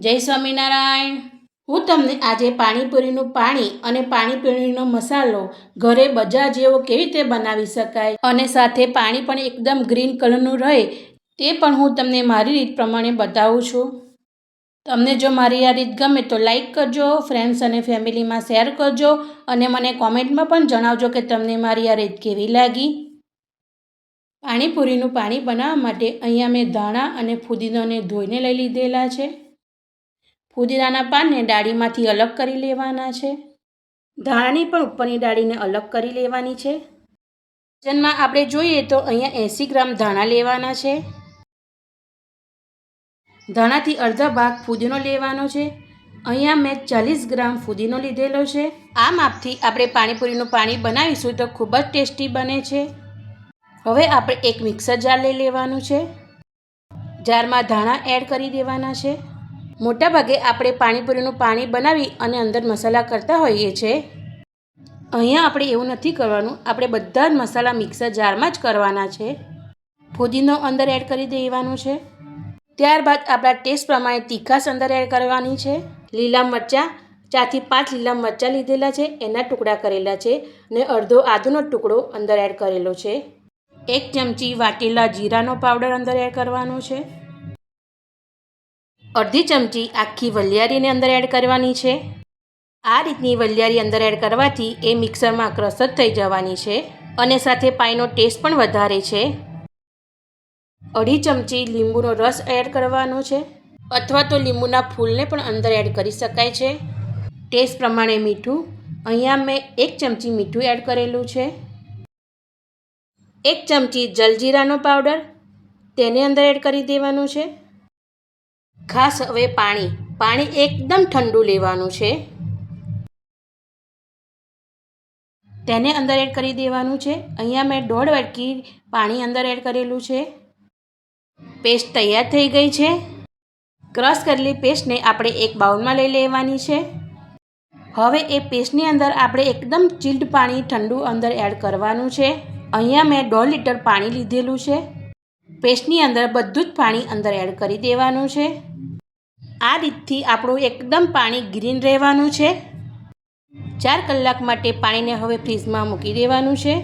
જય સ્વામિનારાયણ। હું તમને આજે પાણીપુરીનું પાણી અને પાણીપુરીનો મસાલો ઘરે બજાર જેવો કેવી રીતે બનાવી શકાય અને સાથે પાણી પણ એકદમ ગ્રીન કલરનું રહે તે પણ હું તમને મારી રીત પ્રમાણે બતાવું છું। તમને જો મારી આ રીત ગમે તો લાઈક કરજો, ફ્રેન્ડ્સ અને ફેમિલીમાં શેર કરજો અને મને કોમેન્ટમાં પણ જણાવજો કે તમને મારી આ રીત કેવી લાગી। પાણીપુરીનું પાણી બનાવવા માટે અહીંયા મેં ધાણા અને ફુદીનાને ધોઈને લઈ લીધેલા છે। ફુદીનાના પાનને ડાળીમાંથી અલગ કરી લેવાના છે। ધાણાની પણ ઉપરની ડાળીને અલગ કરી લેવાની છે। વજનમાં આપણે જોઈએ તો અહીંયા 80 ગ્રામ ધાણા લેવાના છે। ધાણાથી અડધા ભાગ ફુદીનો લેવાનો છે। અહીંયા મેં 40 ગ્રામ ફુદીનો લીધેલો છે। આ માપથી આપણે પાણીપુરીનું પાણી બનાવીશું તો ખૂબ જ ટેસ્ટી બને છે। હવે આપણે એક મિક્સર જાર લઈ લેવાનું છે। જારમાં ધાણા એડ કરી દેવાના છે। મોટાભાગે આપણે પાણીપુરીનું પાણી બનાવી અને અંદર મસાલા કરતા હોઈએ છીએ। અહીંયા આપણે એવું નથી કરવાનું, આપણે બધા જ મસાલા મિક્સર જારમાં જ કરવાના છે। ફુદીનો અંદર એડ કરી દેવાનું છે। ત્યારબાદ આપણા ટેસ્ટ પ્રમાણે તીખાશ અંદર એડ કરવાની છે। લીલા મરચાં 4 થી 5 લીલા મરચાં લીધેલા છે, એના ટુકડા કરેલા છે અને અડધો આદુનો ટુકડો અંદર એડ કરેલો છે। 1 ચમચી વાટેલા જીરાનો પાવડર અંદર એડ કરવાનો છે। અડધી ચમચી આખી વલિયારીને અંદર એડ કરવાની છે। આ રીતની વલિયારી અંદર એડ કરવાથી એ મિક્સરમાં ક્રશ જ થઈ જવાની છે અને સાથે પાણીનો ટેસ્ટ પણ વધારે છે। અડધી ચમચી લીંબુનો રસ એડ કરવાનો છે અથવા તો લીંબુના ફૂલને પણ અંદર એડ કરી શકાય છે। ટેસ્ટ પ્રમાણે મીઠું, અહીંયા મેં 1 ચમચી મીઠું એડ કરેલું છે। 1 ચમચી જલજીરાનો પાવડર તેને અંદર એડ કરી દેવાનું છે। ખાસ હવે પાણી એકદમ ઠંડુ લેવાનું છે, તેને અંદર એડ કરી દેવાનું છે। અહીંયા મેં 1.5 વાટકી પાણી અંદર એડ કરેલું છે। પેસ્ટ તૈયાર થઈ ગઈ છે। ક્રશ કરેલી પેસ્ટને આપણે એક બાઉલમાં લઈ લેવાની છે। હવે એ પેસ્ટની અંદર આપણે એકદમ ચિલ્ડ પાણી ઠંડુ અંદર એડ કરવાનું છે। અહીંયા મેં 1.5 લીટર પાણી લીધેલું છે। પેસ્ટની અંદર બધું જ પાણી અંદર એડ કરી દેવાનું છે। આ રીતથી આપણું એકદમ પાણી ગ્રીન રહેવાનું છે। 4 કલાક માટે પાણીને હવે ફ્રીજમાં મૂકી દેવાનું છે।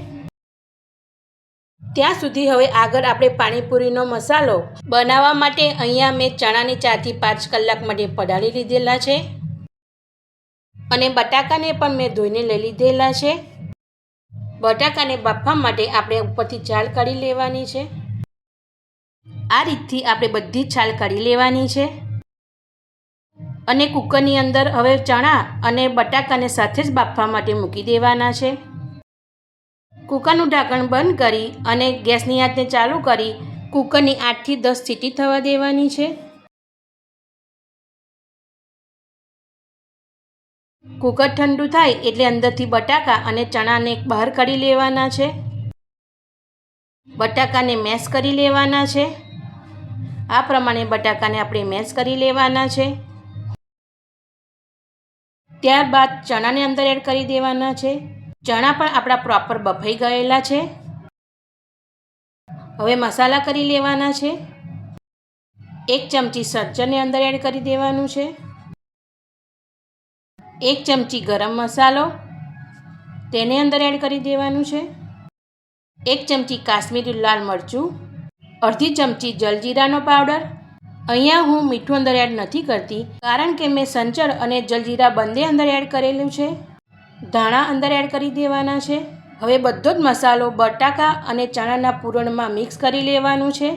ત્યાં સુધી હવે આગળ આપણે પાણીપુરીનો મસાલો બનાવવા માટે અહીંયા મેં ચણાને 4 થી 5 કલાક માટે પલાળી લીધેલા છે અને બટાકાને પણ મેં ધોઈને લઈ લીધેલા છે। બટાકાને બાફવા માટે આપણે ઉપરથી છાલ કાઢી લેવાની છે। આ રીતથી આપણે બધી છાલ કાઢી લેવાની છે અને કુકરની અંદર હવે ચણા અને બટાકાને સાથે જ બાફવા માટે મૂકી દેવાના છે। કુકરનું ઢાંકણ બંધ કરી અને ગેસની આંચને ચાલુ કરી કુકરની 8 થી 10 સીટી થવા દેવાની છે। કુકર ઠંડુ થાય એટલે અંદરથી બટાકા અને ચણાને બહાર કાઢી લેવાના છે। બટાકાને મેશ કરી લેવાના છે। આ પ્રમાણે બટાકાને આપણે મેશ કરી લેવાના છે। ત્યારબાદ ચણાને અંદર એડ કરી દેવાના છે। ચણા પણ આપણા પ્રોપર બફાઈ ગયેલા છે। હવે મસાલા કરી લેવાના છે। 1 ચમચી સંચરને અંદર એડ કરી દેવાનું છે। 1 ચમચી ગરમ મસાલો તેને અંદર એડ કરી દેવાનું છે। 1 ચમચી કાશ્મીરી લાલ મરચું, અડધી ચમચી જલજીરાનો પાવડર। અહીંયા હું મીઠું અંદર એડ નથી કરતી કારણ કે મેં સંચર અને જલજીરા બંને અંદર એડ કરેલું છે। ધાણા અંદર એડ કરી દેવાના છે। હવે બધો જ મસાલો બટાકા અને ચણાના પૂરણમાં મિક્સ કરી લેવાનું છે।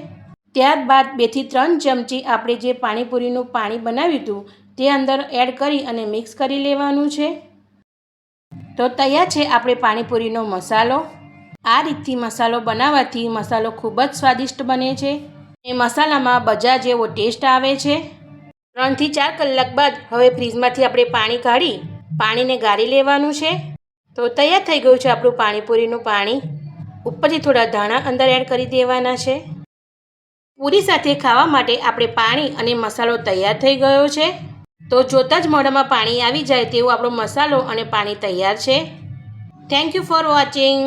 ત્યારબાદ 2 થી 3 ચમચી આપણે જે પાણીપુરીનું પાણી બનાવ્યું હતું તે અંદર એડ કરી અને મિક્સ કરી લેવાનું છે। તો તૈયાર છે આપણે પાણીપુરીનો મસાલો। આ રીતથી મસાલો બનાવવાથી મસાલો ખૂબ જ સ્વાદિષ્ટ બને છે। એ મસાલામાં બજાર જેવો ટેસ્ટ આવે છે। 3 થી 4 કલાક બાદ હવે ફ્રીજમાંથી આપણે પાણી કાઢી પાણીને ગાળી લેવાનું છે। તો તૈયાર થઈ ગયું છે આપણું પાણીપુરીનું પાણી। ઉપરથી થોડા ધાણા અંદર એડ કરી દેવાના છે। પૂરી સાથે ખાવા માટે આપણે પાણી અને મસાલો તૈયાર થઈ ગયો છે। તો જોતાં જ મોઢામાં પાણી આવી જાય તેવો આપણો મસાલો અને પાણી તૈયાર છે। Thank you for watching.